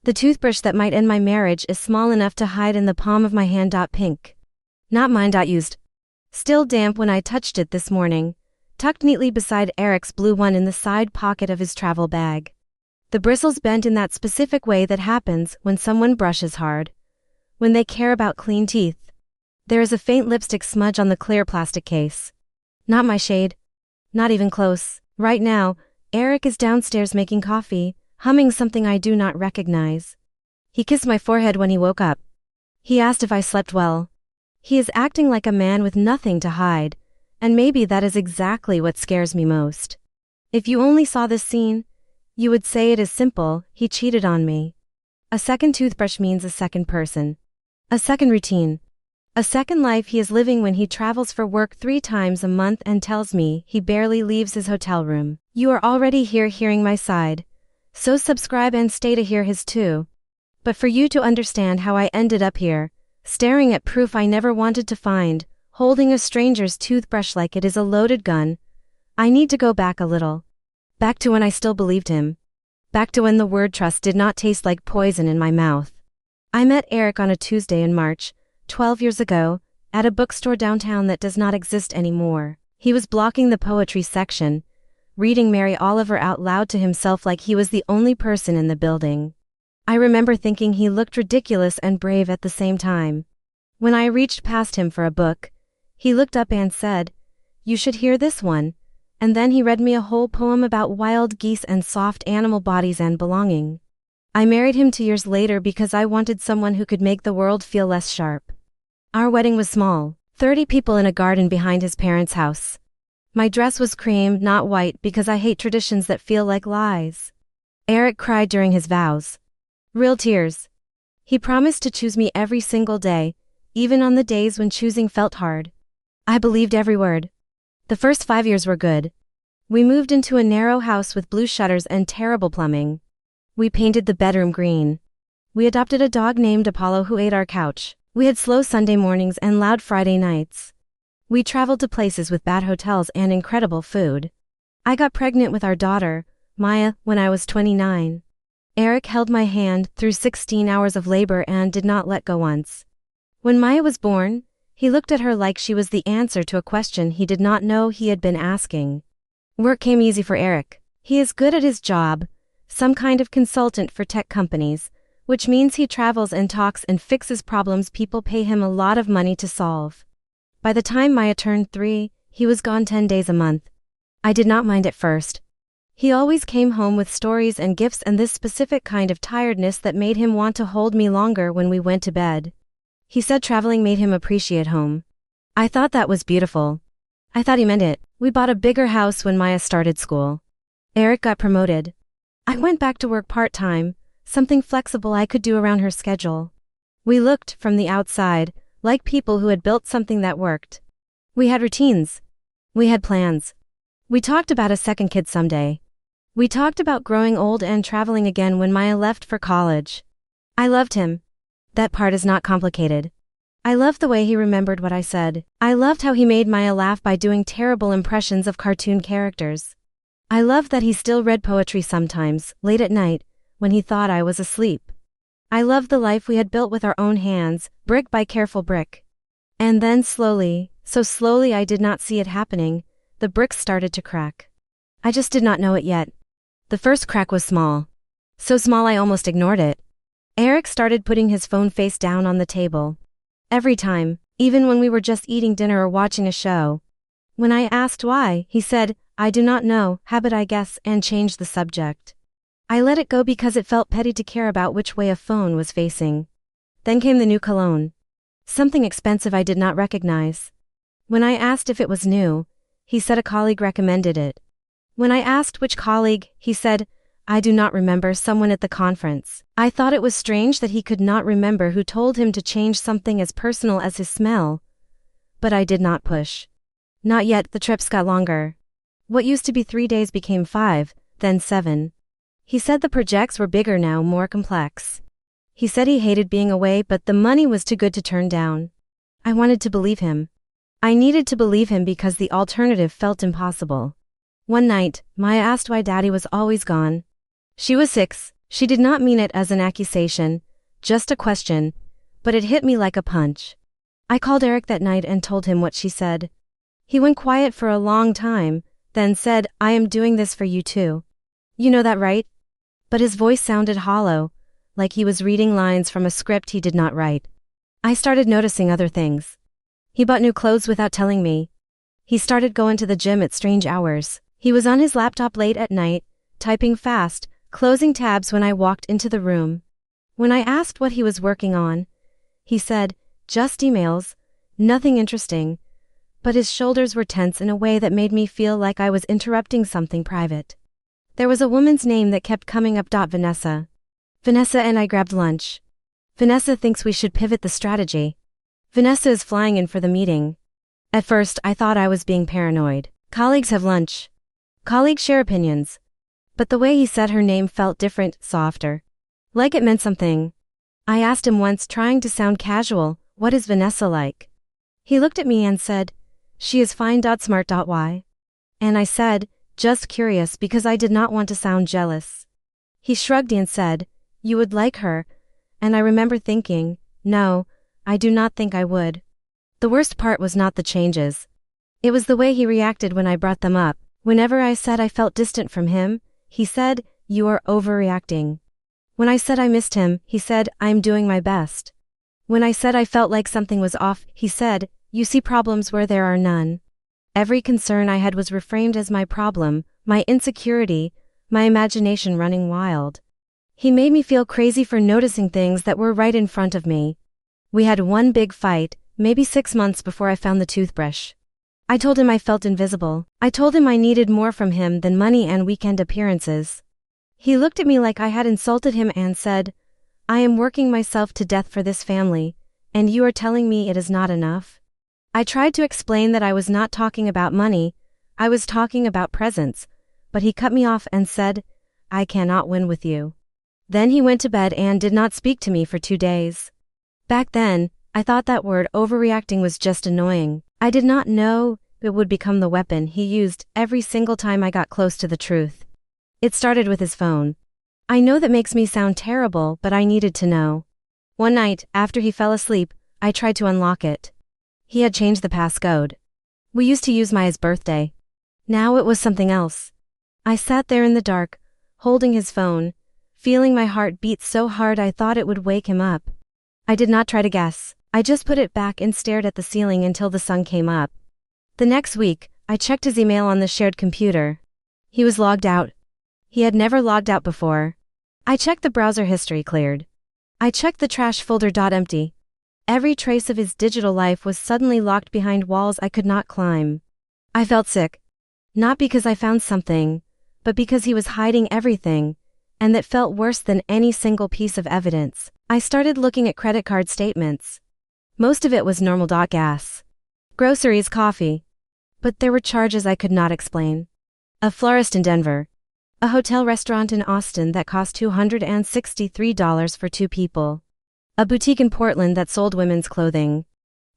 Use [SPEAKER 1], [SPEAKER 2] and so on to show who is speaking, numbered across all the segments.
[SPEAKER 1] The toothbrush that might end my marriage is small enough to hide in the palm of my hand. Pink. Not mine. Used. Still damp when I touched it this morning, tucked neatly beside Eric's blue one in the side pocket of his travel bag. The bristles bent in that specific way that happens when someone brushes hard, when they care about clean teeth. There is a faint lipstick smudge on the clear plastic case. Not my shade. Not even close. Right now, Eric is downstairs making coffee, humming something I do not recognize. He kissed my forehead when he woke up. He asked if I slept well. He is acting like a man with nothing to hide, and maybe that is exactly what scares me most. If you only saw this scene, you would say it is simple. He cheated on me. A second toothbrush means a second person. A second routine. A second life he is living when he travels for work 3 times a month and tells me he barely leaves his hotel room. You are already here hearing my side, so subscribe and stay to hear his too. But for you to understand how I ended up here, staring at proof I never wanted to find, holding a stranger's toothbrush like it is a loaded gun, I need to go back a little. Back to when I still believed him. Back to when the word trust did not taste like poison in my mouth. I met Eric on a Tuesday in March, 12 years ago, at a bookstore downtown that does not exist anymore. He was blocking the poetry section, reading Mary Oliver out loud to himself like he was the only person in the building. I remember thinking he looked ridiculous and brave at the same time. When I reached past him for a book, he looked up and said, "You should hear this one," and then he read me a whole poem about wild geese and soft animal bodies and belonging. I married him 2 years later because I wanted someone who could make the world feel less sharp. Our wedding was small, 30 people in a garden behind his parents' house. My dress was cream, not white, because I hate traditions that feel like lies. Eric cried during his vows. Real tears. He promised to choose me every single day, even on the days when choosing felt hard. I believed every word. The first 5 years were good. We moved into a narrow house with blue shutters and terrible plumbing. We painted the bedroom green. We adopted a dog named Apollo who ate our couch. We had slow Sunday mornings and loud Friday nights. We traveled to places with bad hotels and incredible food. I got pregnant with our daughter, Maya, when I was 29. Eric held my hand through 16 hours of labor and did not let go once. When Maya was born, he looked at her like she was the answer to a question he did not know he had been asking. Work came easy for Eric. He is good at his job, some kind of consultant for tech companies, which means he travels and talks and fixes problems people pay him a lot of money to solve. By the time Maya turned 3, he was gone 10 days a month. I did not mind at first. He always came home with stories and gifts and this specific kind of tiredness that made him want to hold me longer when we went to bed. He said traveling made him appreciate home. I thought that was beautiful. I thought he meant it. We bought a bigger house when Maya started school. Eric got promoted. I went back to work part-time, something flexible I could do around her schedule. We looked, from the outside, like people who had built something that worked. We had routines. We had plans. We talked about a second kid someday. We talked about growing old and traveling again when Maya left for college. I loved him. That part is not complicated. I loved the way he remembered what I said. I loved how he made Maya laugh by doing terrible impressions of cartoon characters. I loved that he still read poetry sometimes, late at night, when he thought I was asleep. I loved the life we had built with our own hands, brick by careful brick. And then slowly, so slowly I did not see it happening, the bricks started to crack. I just did not know it yet. The first crack was small. So small I almost ignored it. Eric started putting his phone face down on the table. Every time, even when we were just eating dinner or watching a show. When I asked why, he said, "I do not know, habit I guess," and changed the subject. I let it go because it felt petty to care about which way a phone was facing. Then came the new cologne. Something expensive I did not recognize. When I asked if it was new, he said a colleague recommended it. When I asked which colleague, he said, "I do not remember, someone at the conference." I thought it was strange that he could not remember who told him to change something as personal as his smell. But I did not push. Not yet. The trips got longer. What used to be 3 days became 5, then 7. He said the projects were bigger now, more complex. He said he hated being away, but the money was too good to turn down. I wanted to believe him. I needed to believe him because the alternative felt impossible. One night, Maya asked why Daddy was always gone. She was 6, She did not mean it as an accusation, just a question, but it hit me like a punch. I called Eric that night and told him what she said. He went quiet for a long time, then said, "I am doing this for you too. You know that, right?" But his voice sounded hollow, like he was reading lines from a script he did not write. I started noticing other things. He bought new clothes without telling me. He started going to the gym at strange hours. He was on his laptop late at night, typing fast, closing tabs when I walked into the room. When I asked what he was working on, he said, "Just emails, nothing interesting," but his shoulders were tense in a way that made me feel like I was interrupting something private. There was a woman's name that kept coming up. Vanessa. Vanessa and I grabbed lunch. Vanessa thinks we should pivot the strategy. Vanessa is flying in for the meeting. At first, I thought I was being paranoid. Colleagues have lunch. Colleagues share opinions. But the way he said her name felt different, softer. Like it meant something. I asked him once, trying to sound casual, "What is Vanessa like?" He looked at me and said, "She is fine. Smart. Why?" And I said, "Just curious," because I did not want to sound jealous. He shrugged and said, "You would like her," and I remember thinking, no, I do not think I would. The worst part was not the changes. It was the way he reacted when I brought them up. Whenever I said I felt distant from him, he said, "You are overreacting." When I said I missed him, he said, "I am doing my best." When I said I felt like something was off, he said, "You see problems where there are none." Every concern I had was reframed as my problem, my insecurity, my imagination running wild. He made me feel crazy for noticing things that were right in front of me. We had one big fight, maybe 6 months before I found the toothbrush. I told him I felt invisible. I told him I needed more from him than money and weekend appearances. He looked at me like I had insulted him and said, "I am working myself to death for this family, and you are telling me it is not enough?" I tried to explain that I was not talking about money, I was talking about presence, but he cut me off and said, "I cannot win with you." Then he went to bed and did not speak to me for 2 days. Back then, I thought that word overreacting was just annoying. I did not know it would become the weapon he used every single time I got close to the truth. It started with his phone. I know that makes me sound terrible, but I needed to know. One night, after he fell asleep, I tried to unlock it. He had changed the passcode. We used to use Maya's birthday. Now it was something else. I sat there in the dark, holding his phone, feeling my heart beat so hard I thought it would wake him up. I did not try to guess. I just put it back and stared at the ceiling until the sun came up. The next week, I checked his email on the shared computer. He was logged out. He had never logged out before. I checked the browser history cleared. I checked the trash folder. Empty. Every trace of his digital life was suddenly locked behind walls I could not climb. I felt sick. Not because I found something, but because he was hiding everything, and that felt worse than any single piece of evidence. I started looking at credit card statements. Most of it was normal. Gas, groceries, coffee. But there were charges I could not explain. A florist in Denver. A hotel restaurant in Austin that cost $263 for 2 people. A boutique in Portland that sold women's clothing.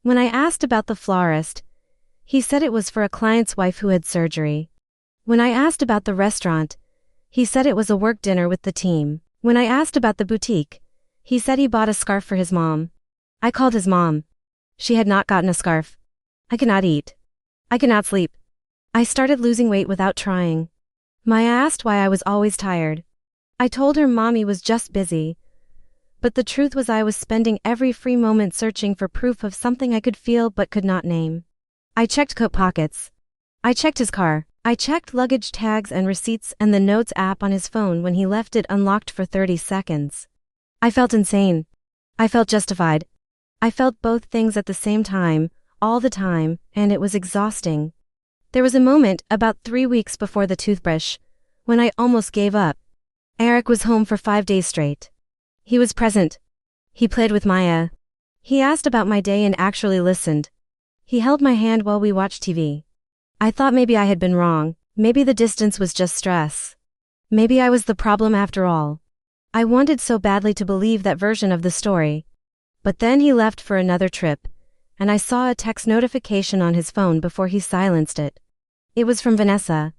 [SPEAKER 1] When I asked about the florist, he said it was for a client's wife who had surgery. When I asked about the restaurant, he said it was a work dinner with the team. When I asked about the boutique, he said he bought a scarf for his mom. I called his mom. She had not gotten a scarf. I could not eat. I could not sleep. I started losing weight without trying. Maya asked why I was always tired. I told her Mommy was just busy. But the truth was I was spending every free moment searching for proof of something I could feel but could not name. I checked coat pockets. I checked his car. I checked luggage tags and receipts and the notes app on his phone when he left it unlocked for 30 seconds. I felt insane. I felt justified. I felt both things at the same time, all the time, and it was exhausting. There was a moment, about 3 weeks before the toothbrush, when I almost gave up. Eric was home for 5 days straight. He was present. He played with Maya. He asked about my day and actually listened. He held my hand while we watched TV. I thought maybe I had been wrong, maybe the distance was just stress. Maybe I was the problem after all. I wanted so badly to believe that version of the story. But then he left for another trip, and I saw a text notification on his phone before he silenced it. It was from Vanessa.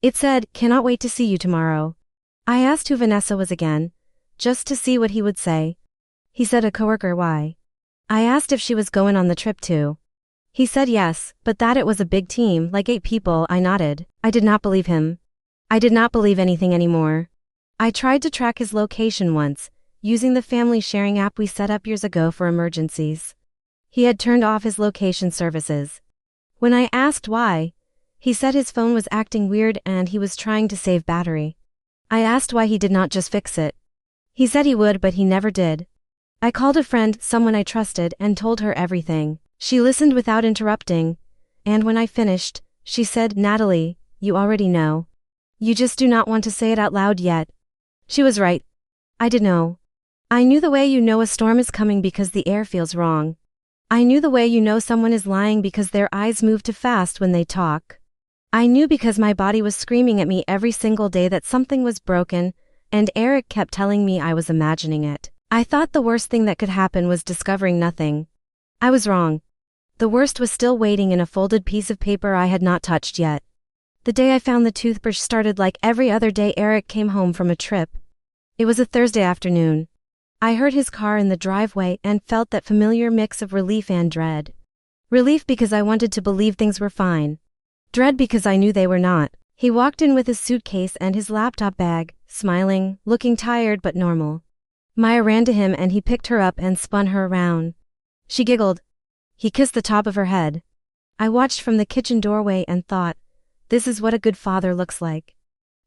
[SPEAKER 1] It said, "Cannot wait to see you tomorrow." I asked who Vanessa was again, just to see what he would say. He said, a coworker, why? I asked if she was going on the trip too. He said yes, but that it was a big team, like 8 people. I nodded. I did not believe him. I did not believe anything anymore. I tried to track his location once, using the family sharing app we set up years ago for emergencies. He had turned off his location services. When I asked why, he said his phone was acting weird and he was trying to save battery. I asked why he did not just fix it. He said he would, but he never did. I called a friend, someone I trusted, and told her everything. She listened without interrupting, and when I finished, she said, Natalie, you already know. You just do not want to say it out loud yet. She was right. I did know. I knew the way you know a storm is coming because the air feels wrong. I knew the way you know someone is lying because their eyes move too fast when they talk. I knew because my body was screaming at me every single day that something was broken, and Eric kept telling me I was imagining it. I thought the worst thing that could happen was discovering nothing. I was wrong. The worst was still waiting in a folded piece of paper I had not touched yet. The day I found the toothbrush started like every other day. Eric came home from a trip. It was a Thursday afternoon. I heard his car in the driveway and felt that familiar mix of relief and dread. Relief because I wanted to believe things were fine. Dread because I knew they were not. He walked in with his suitcase and his laptop bag, smiling, looking tired but normal. Maya ran to him and he picked her up and spun her around. She giggled. He kissed the top of her head. I watched from the kitchen doorway and thought, this is what a good father looks like.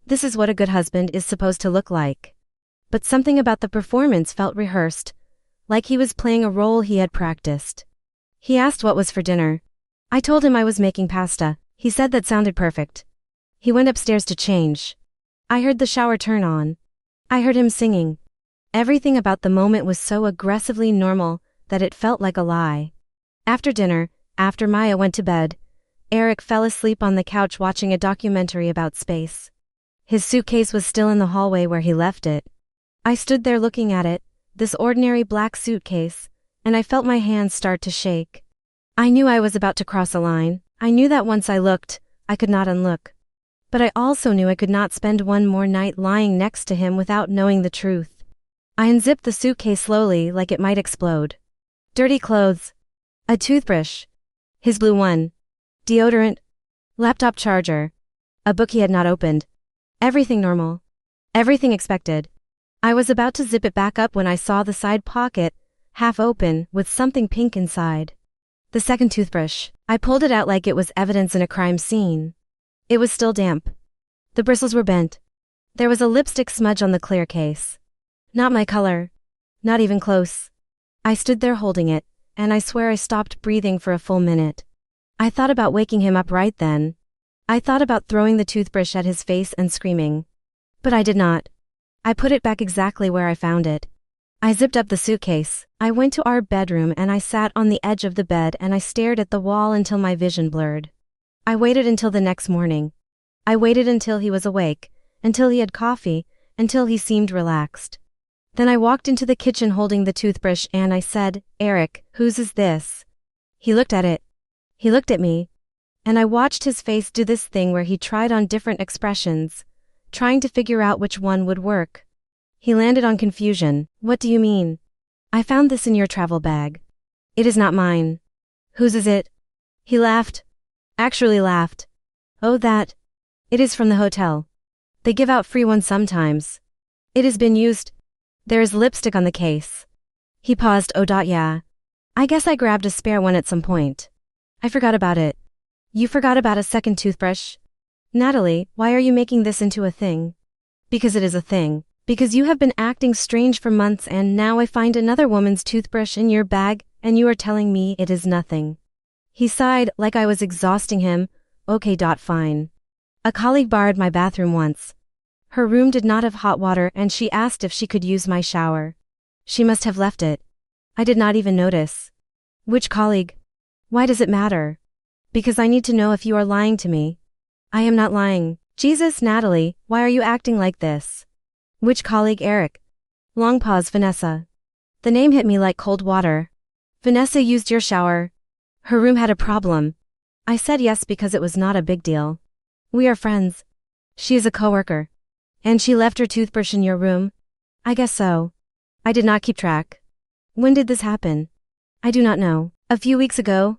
[SPEAKER 1] This is what a good husband is supposed to look like. But something about the performance felt rehearsed, like he was playing a role he had practiced. He asked what was for dinner. I told him I was making pasta. He said that sounded perfect. He went upstairs to change. I heard the shower turn on. I heard him singing. Everything about the moment was so aggressively normal that it felt like a lie. After dinner, after Maya went to bed, Eric fell asleep on the couch watching a documentary about space. His suitcase was still in the hallway where he left it. I stood there looking at it, this ordinary black suitcase, and I felt my hands start to shake. I knew I was about to cross a line. I knew that once I looked, I could not unlook. But I also knew I could not spend one more night lying next to him without knowing the truth. I unzipped the suitcase slowly like it might explode. Dirty clothes. A toothbrush. His blue one. Deodorant. Laptop charger. A book he had not opened. Everything normal. Everything expected. I was about to zip it back up when I saw the side pocket, half open, with something pink inside. The second toothbrush. I pulled it out like it was evidence in a crime scene. It was still damp. The bristles were bent. There was a lipstick smudge on the clear case. Not my color. Not even close. I stood there holding it, and I swear I stopped breathing for a full minute. I thought about waking him up right then. I thought about throwing the toothbrush at his face and screaming. But I did not. I put it back exactly where I found it. I zipped up the suitcase. I went to our bedroom and I sat on the edge of the bed and I stared at the wall until my vision blurred. I waited until the next morning. I waited until he was awake, until he had coffee, until he seemed relaxed. Then I walked into the kitchen holding the toothbrush and I said, Eric, whose is this? He looked at it. He looked at me. And I watched his face do this thing where he tried on different expressions, trying to figure out which one would work. He landed on confusion. What do you mean? I found this in your travel bag. It is not mine. Whose is it? He laughed. Actually laughed. Oh, that. It is from the hotel. They give out free ones sometimes. It has been used. There is lipstick on the case. He paused. Oh, yeah. I guess I grabbed a spare one at some point. I forgot about it. You forgot about a second toothbrush? Natalie, why are you making this into a thing? Because it is a thing. Because you have been acting strange for months and now I find another woman's toothbrush in your bag and you are telling me it is nothing. He sighed like I was exhausting him. Okay, fine. A colleague borrowed my bathroom once. Her room did not have hot water and she asked if she could use my shower. She must have left it. I did not even notice. Which colleague? Why does it matter? Because I need to know if you are lying to me. I am not lying. Jesus, Natalie, why are you acting like this? Which colleague? Eric. Long pause. Vanessa. The name hit me like cold water. Vanessa used your shower. Her room had a problem. I said yes because it was not a big deal. We are friends. She is a coworker. And she left her toothbrush in your room? I guess so. I did not keep track. When did this happen? I do not know. A few weeks ago?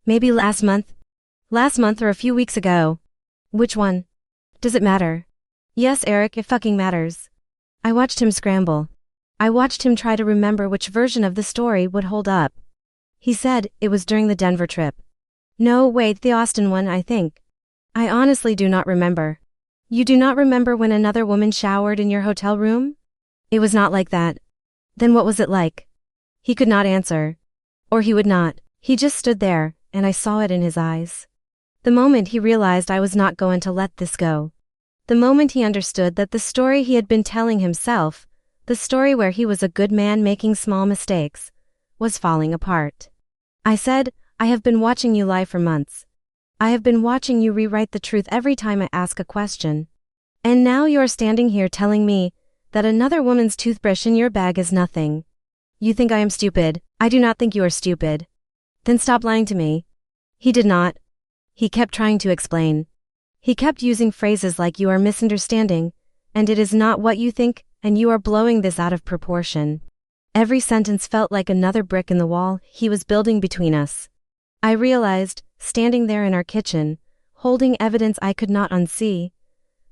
[SPEAKER 1] Maybe last month? Last month or a few weeks ago? Which one? Does it matter? Yes, Eric, it fucking matters. I watched him scramble. I watched him try to remember which version of the story would hold up. He said it was during the Denver trip. No, wait, the Austin one, I think. I honestly do not remember. You do not remember when another woman showered in your hotel room? It was not like that. Then what was it like? He could not answer. Or he would not. He just stood there, and I saw it in his eyes. The moment he realized I was not going to let this go. The moment he understood that the story he had been telling himself, the story where he was a good man making small mistakes, was falling apart. I said, I have been watching you lie for months. I have been watching you rewrite the truth every time I ask a question. And now you are standing here telling me that another woman's toothbrush in your bag is nothing. You think I am stupid. I do not think you are stupid. Then stop lying to me. He did not. He kept trying to explain. He kept using phrases like you are misunderstanding, and it is not what you think, and you are blowing this out of proportion. Every sentence felt like another brick in the wall he was building between us. I realized, standing there in our kitchen, holding evidence I could not unsee,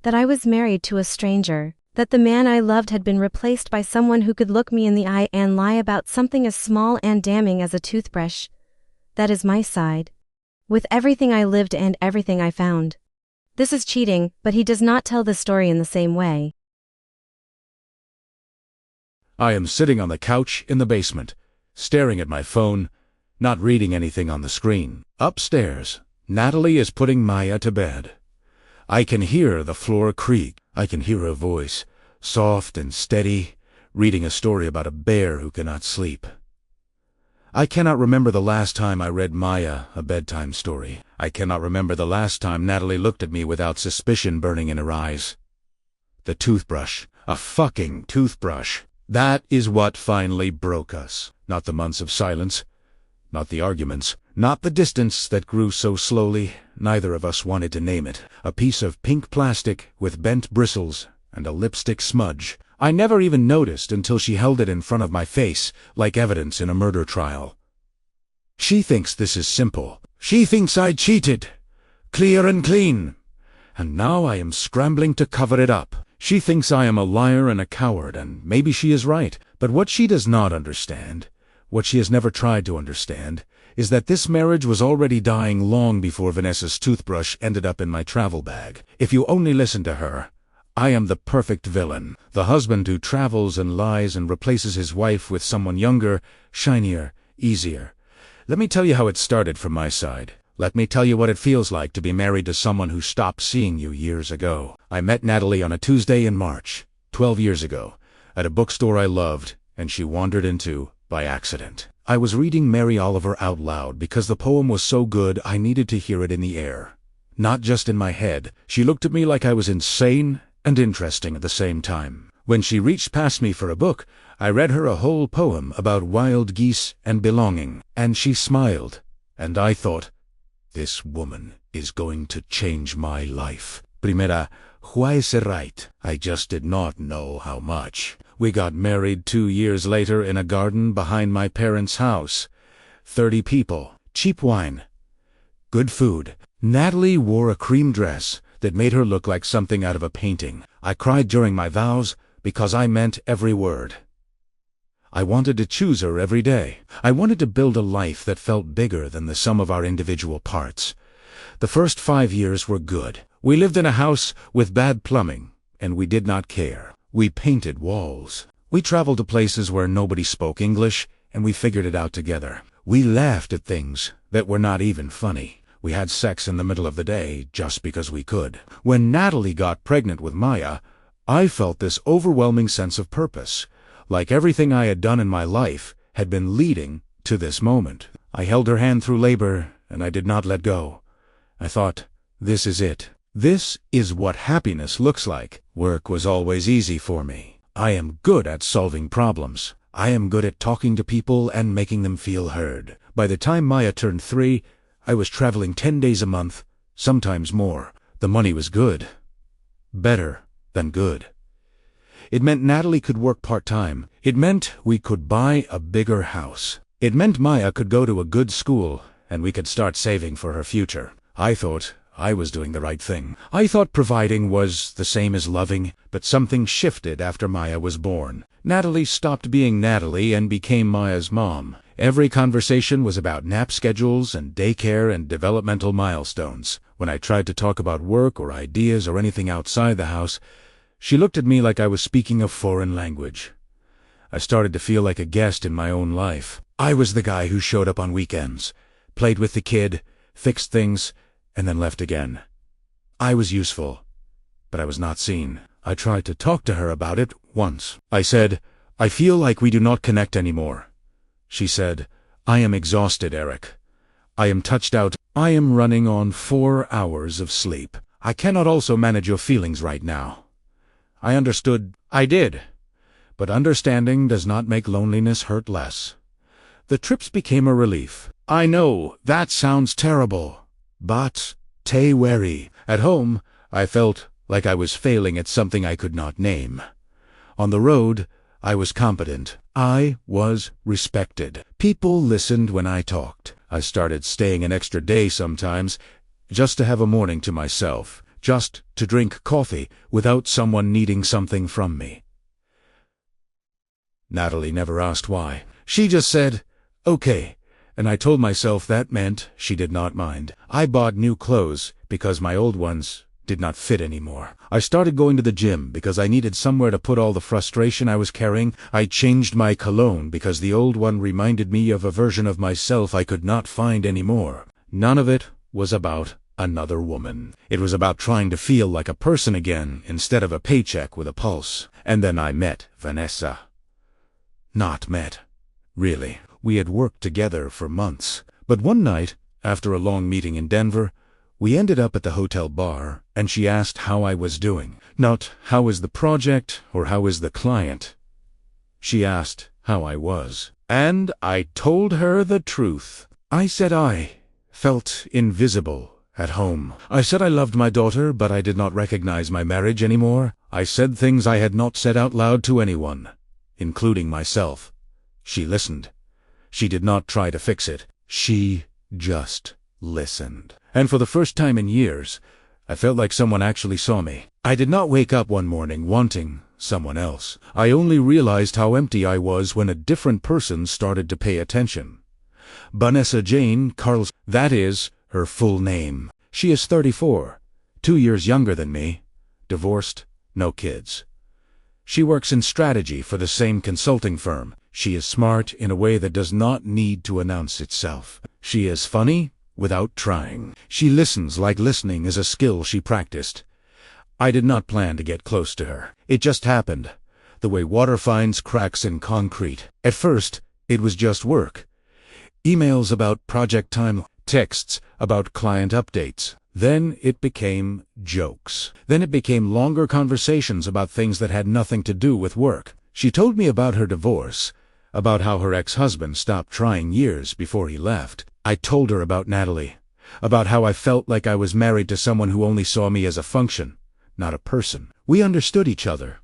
[SPEAKER 1] that I was married to a stranger, that the man I loved had been replaced by someone who could look me in the eye and lie about something as small and damning as a toothbrush. That is my side. With everything I lived and everything I found. This is cheating, but he does not tell the story in the same way.
[SPEAKER 2] I am sitting on the couch in the basement, staring at my phone, not reading anything on the screen. Upstairs, Natalie is putting Maya to bed. I can hear the floor creak. I can hear her voice, soft and steady, reading a story about a bear who cannot sleep. I cannot remember the last time I read Maya a bedtime story. I cannot remember the last time Natalie looked at me without suspicion burning in her eyes. The toothbrush. A fucking toothbrush. That is what finally broke us. Not the months of silence. Not the arguments. Not the distance that grew so slowly. Neither of us wanted to name it. A piece of pink plastic with bent bristles and a lipstick smudge. I never even noticed until she held it in front of my face, like evidence in a murder trial. She thinks this is simple. She thinks I cheated. Clear and clean. And now I am scrambling to cover it up. She thinks I am a liar and a coward, and maybe she is right. But what she does not understand, what she has never tried to understand, is that this marriage was already dying long before Vanessa's toothbrush ended up in my travel bag. If you only listen to her, I am the perfect villain, the husband who travels and lies and replaces his wife with someone younger, shinier, easier. Let me tell you how it started from my side. Let me tell you what it feels like to be married to someone who stopped seeing you years ago. I met Natalie on a Tuesday in March, 12 years ago, at a bookstore I loved, and she wandered into by accident. I was reading Mary Oliver out loud because the poem was so good I needed to hear it in the air. Not just in my head. She looked at me like I was insane and interesting at the same time. When she reached past me for a book, I read her a whole poem about wild geese and belonging, and she smiled, and I thought, this woman is going to change my life. Primera, why is it right? I just did not know how much. We got married 2 years later in a garden behind my parents' house. 30 people, cheap wine, good food. Natalie wore a cream dress that made her look like something out of a painting. I cried during my vows because I meant every word. I wanted to choose her every day. I wanted to build a life that felt bigger than the sum of our individual parts. The first 5 years were good. We lived in a house with bad plumbing, and we did not care. We painted walls. We traveled to places where nobody spoke English, and we figured it out together. We laughed at things that were not even funny. We had sex in the middle of the day just because we could. When Natalie got pregnant with Maya, I felt this overwhelming sense of purpose. Like everything I had done in my life had been leading to this moment. I held her hand through labor, and I did not let go. I thought, this is it. This is what happiness looks like. Work was always easy for me. I am good at solving problems. I am good at talking to people and making them feel heard. By the time Maya turned 3, I was traveling 10 days a month, sometimes more. The money was good. Better than good. It meant Natalie could work part-time. It meant we could buy a bigger house. It meant Maya could go to a good school, and we could start saving for her future. I thought I was doing the right thing. I thought providing was the same as loving, but something shifted after Maya was born. Natalie stopped being Natalie and became Maya's mom. Every conversation was about nap schedules and daycare and developmental milestones. When I tried to talk about work or ideas or anything outside the house, she looked at me like I was speaking a foreign language. I started to feel like a guest in my own life. I was the guy who showed up on weekends, played with the kid, fixed things, and then left again. I was useful, but I was not seen. I tried to talk to her about it once. I said, "I feel like we do not connect anymore." She said, "I am exhausted, Eric. I am touched out. I am running on 4 hours of sleep. I cannot also manage your feelings right now." I understood. I did. But understanding does not make loneliness hurt less. The trips became a relief. I know, that sounds terrible. But, stay wary. At home, I felt like I was failing at something I could not name. On the road, I was competent. I was respected. People listened when I talked. I started staying an extra day sometimes, just to have a morning to myself, just to drink coffee without someone needing something from me. Natalie never asked why. She just said, "Okay," and I told myself that meant she did not mind. I bought new clothes because my old ones did not fit anymore. I started going to the gym because I needed somewhere to put all the frustration I was carrying. I changed my cologne because the old one reminded me of a version of myself I could not find anymore. None of it was about another woman. It was about trying to feel like a person again instead of a paycheck with a pulse. And then I met Vanessa. Not met. Really. We had worked together for months. But one night, after a long meeting in Denver, we ended up at the hotel bar, and she asked how I was doing. Not how is the project or how is the client. She asked how I was. And I told her the truth. I said I felt invisible at home. I said I loved my daughter, but I did not recognize my marriage anymore. I said things I had not said out loud to anyone, including myself. She listened. She did not try to fix it. She just listened. And for the first time in years, I felt like someone actually saw me. I did not wake up one morning wanting someone else. I only realized how empty I was when a different person started to pay attention. Vanessa Jane Carls, that is her full name. She is 34, 2 years younger than me, divorced, no kids. She works in strategy for the same consulting firm. She is smart in a way that does not need to announce itself. She is funny without trying. She listens like listening is a skill she practiced. I did not plan to get close to her. It just happened, the way water finds cracks in concrete. At first, it was just work. Emails about project time, texts about client updates. Then it became jokes. Then it became longer conversations about things that had nothing to do with work. She told me about her divorce, about how her ex-husband stopped trying years before he left. I told her about Natalie, about how I felt like I was married to someone who only saw me as a function, not a person. We understood each other.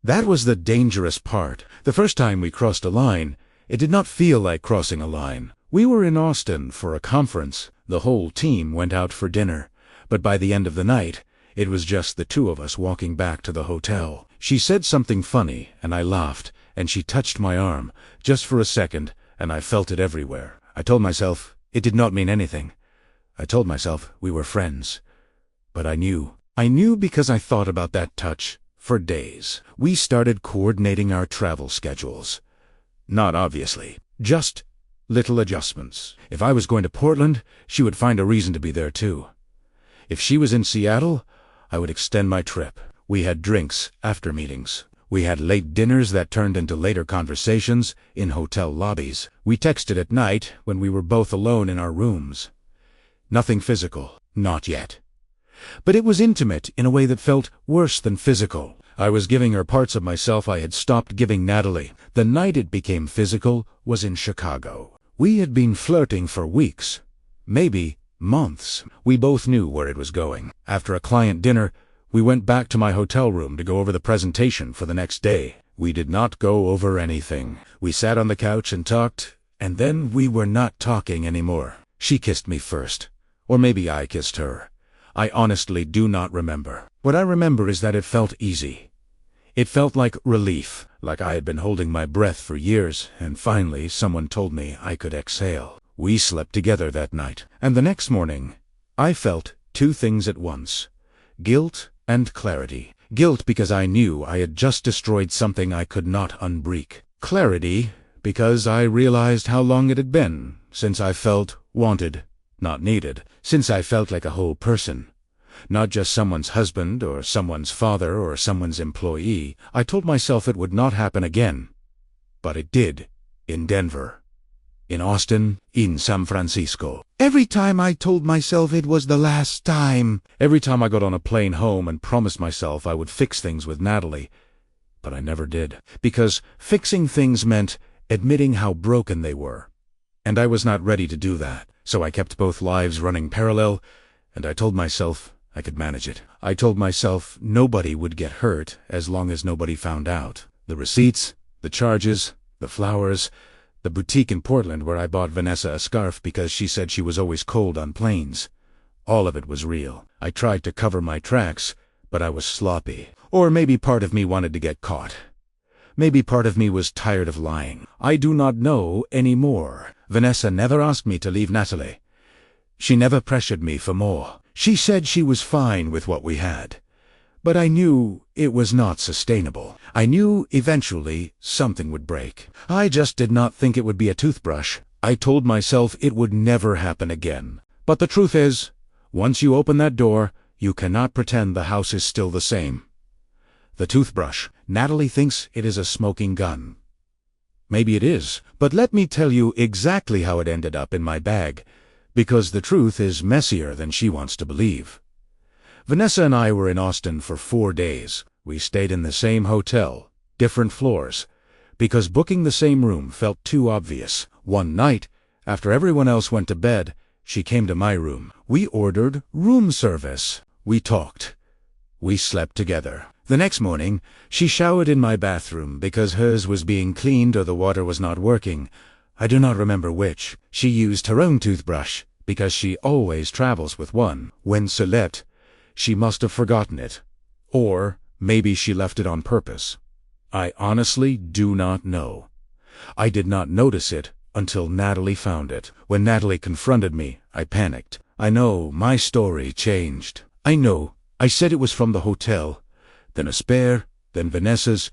[SPEAKER 2] That was the dangerous part. The first time we crossed a line, it did not feel like crossing a line. We were in Austin for a conference. The whole team went out for dinner, but by the end of the night, it was just the two of us walking back to the hotel. She said something funny, and I laughed, and she touched my arm, just for a second, and I felt it everywhere. I told myself it did not mean anything. I told myself we were friends. But I knew. I knew because I thought about that touch for days. We started coordinating our travel schedules. Not obviously, just little adjustments. If I was going to Portland, she would find a reason to be there too. If she was in Seattle, I would extend my trip. We had drinks after meetings. We had late dinners that turned into later conversations in hotel lobbies. We texted at night when we were both alone in our rooms. Nothing physical, not yet. But it was intimate in a way that felt worse than physical. I was giving her parts of myself I had stopped giving Natalie. The night it became physical was in Chicago. We had been flirting for weeks, maybe months. We both knew where it was going. After a client dinner, We went back to my hotel room to go over the presentation for the next day. We did not go over anything. We sat on the couch and talked, and then we were not talking anymore. She kissed me first. Or maybe I kissed her. I honestly do not remember. What I remember is that it felt easy. It felt like relief, like I had been holding my breath for years, and finally someone told me I could exhale. We slept together that night, and the next morning, I felt two things at once: guilt and clarity. Guilt because I knew I had just destroyed something I could not unbreak. Clarity because I realized how long it had been since I felt wanted, not needed, since I felt like a whole person. Not just someone's husband or someone's father or someone's employee. I told myself it would not happen again. But it did. In Denver. In Austin. In San Francisco. Every time I told myself it was the last time. Every time I got on a plane home and promised myself I would fix things with Natalie. But I never did. Because fixing things meant admitting how broken they were. And I was not ready to do that. So I kept both lives running parallel, and I told myself I could manage it. I told myself nobody would get hurt as long as nobody found out. The receipts, the charges, the flowers, the boutique in Portland where I bought Vanessa a scarf because she said she was always cold on planes. All of it was real. I tried to cover my tracks, but I was sloppy. Or maybe part of me wanted to get caught. Maybe part of me was tired of lying. I do not know anymore. Vanessa never asked me to leave Natalie. She never pressured me for more. She said she was fine with what we had. But I knew it was not sustainable. I knew eventually something would break. I just did not think it would be a toothbrush. I told myself it would never happen again. But the truth is, once you open that door, you cannot pretend the house is still the same. The toothbrush. Natalie thinks it is a smoking gun. Maybe it is, but let me tell you exactly how it ended up in my bag, because the truth is messier than she wants to believe. Vanessa and I were in Austin for 4 days. We stayed in the same hotel, different floors, because booking the same room felt too obvious. One night, after everyone else went to bed, she came to my room. We ordered room service. We talked. We slept together. The next morning, she showered in my bathroom because hers was being cleaned or the water was not working. I do not remember which. She used her own toothbrush because she always travels with one. When slept, she must have forgotten it. Or maybe she left it on purpose. I honestly do not know. I did not notice it until Natalie found it. When Natalie confronted me, I panicked. I know my story changed. I know. I said it was from the hotel, then a spare, then Vanessa's.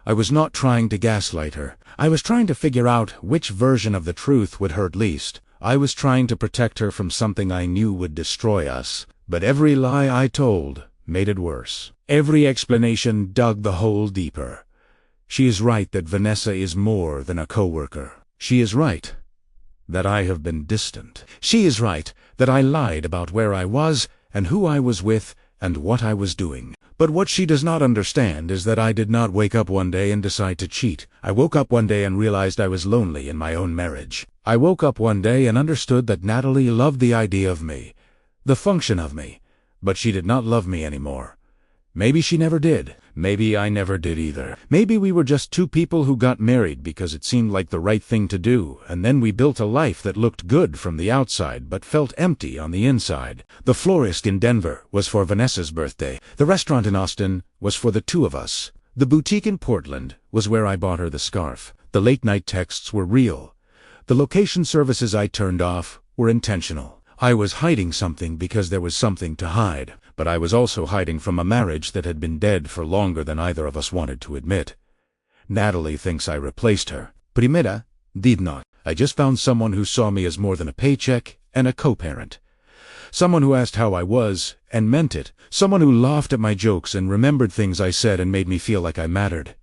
[SPEAKER 2] I was not trying to gaslight her. I was trying to figure out which version of the truth would hurt least. I was trying to protect her from something I knew would destroy us. But every lie I told made it worse. Every explanation dug the hole deeper. She is right that Vanessa is more than a coworker. She is right that I have been distant. She is right that I lied about where I was and who I was with and what I was doing. But what she does not understand is that I did not wake up one day and decide to cheat. I woke up one day and realized I was lonely in my own marriage. I woke up one day and understood that Natalie loved the idea of me, the function of me, but she did not love me anymore. Maybe she never did. Maybe I never did either. Maybe we were just two people who got married because it seemed like the right thing to do, and then we built a life that looked good from the outside but felt empty on the inside. The florist in Denver was for Vanessa's birthday. The restaurant in Austin was for the two of us. The boutique in Portland was where I bought her the scarf. The late-night texts were real. The location services I turned off were intentional. I was hiding something because there was something to hide, but I was also hiding from a marriage that had been dead for longer than either of us wanted to admit. Natalie thinks I replaced her. Primera, did not. I just found someone who saw me as more than a paycheck and a co-parent. Someone who asked how I was and meant it. Someone who laughed at my jokes and remembered things I said and made me feel like I mattered.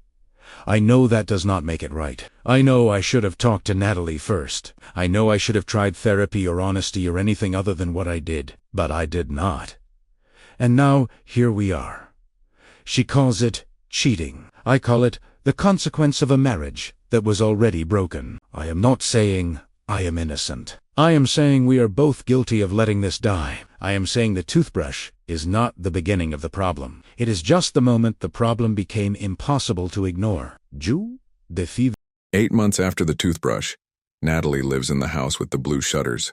[SPEAKER 2] I know that does not make it right. I know I should have talked to Natalie first. I know I should have tried therapy or honesty or anything other than what I did. But I did not. And now, here we are. She calls it cheating. I call it the consequence of a marriage that was already broken. I am not saying I am innocent. I am saying we are both guilty of letting this die. I am saying the toothbrush is not the beginning of the problem. It is just the moment the problem became impossible to ignore. Ju de fiv.
[SPEAKER 3] 8 months after the toothbrush, Natalie lives in the house with the blue shutters.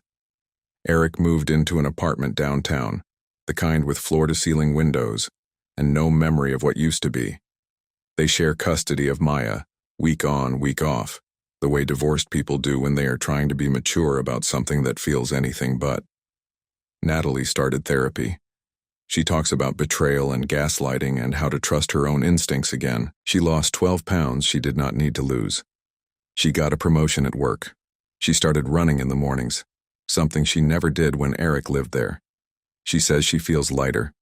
[SPEAKER 3] Eric moved into an apartment downtown, the kind with floor-to-ceiling windows, and no memory of what used to be. They share custody of Maya, week on, week off, the way divorced people do when they are trying to be mature about something that feels anything but. Natalie started therapy. She talks about betrayal and gaslighting and how to trust her own instincts again. She lost 12 pounds she did not need to lose. She got a promotion at work. She started running in the mornings, something she never did when Eric lived there. She says she feels lighter,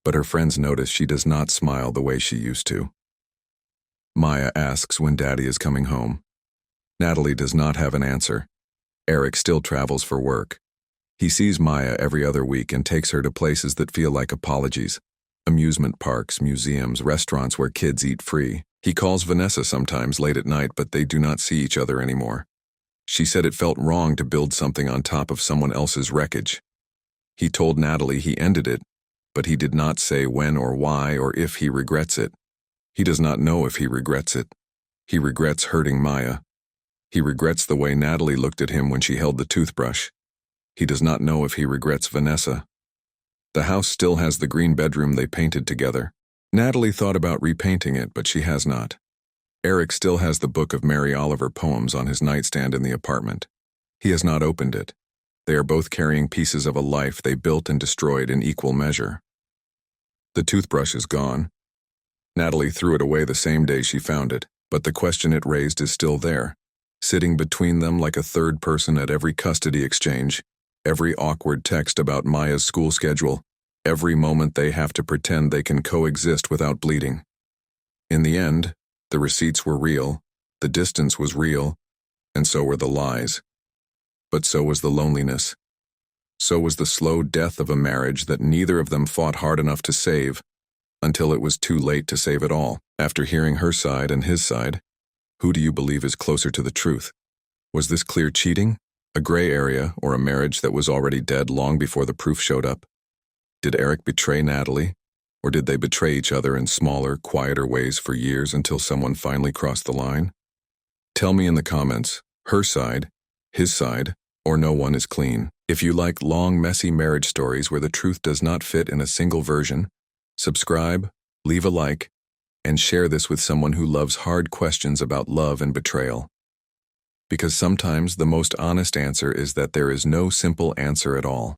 [SPEAKER 3] but her friends notice she does not smile the way she used to. Maya asks when Daddy is coming home. Natalie does not have an answer. Eric still travels for work. He sees Maya every other week and takes her to places that feel like apologies. Amusement parks, museums, restaurants where kids eat free. He calls Vanessa sometimes late at night, but they do not see each other anymore. She said it felt wrong to build something on top of someone else's wreckage. He told Natalie he ended it, but he did not say when or why or if he regrets it. He does not know if he regrets it. He regrets hurting Maya. He regrets the way Natalie looked at him when she held the toothbrush. He does not know if he regrets Vanessa. The house still has the green bedroom they painted together. Natalie thought about repainting it, but she has not. Eric still has the book of Mary Oliver poems on his nightstand in the apartment. He has not opened it. They are both carrying pieces of a life they built and destroyed in equal measure. The toothbrush is gone. Natalie threw it away the same day she found it, but the question it raised is still there, sitting between them like a third person at every custody exchange, every awkward text about Maya's school schedule, every moment they have to pretend they can coexist without bleeding. In the end, the receipts were real, the distance was real, and so were the lies. But so was the loneliness. So was the slow death of a marriage that neither of them fought hard enough to save, until it was too late to save it all. After hearing her side and his side, who do you believe is closer to the truth? Was this clear cheating, a gray area, or a marriage that was already dead long before the proof showed up? Did Eric betray Natalie, or did they betray each other in smaller, quieter ways for years until someone finally crossed the line? Tell me in the comments, her side, his side, or no one is clean. If you like long, messy marriage stories where the truth does not fit in a single version, subscribe, leave a like, and share this with someone who loves hard questions about love and betrayal. Because sometimes the most honest answer is that there is no simple answer at all.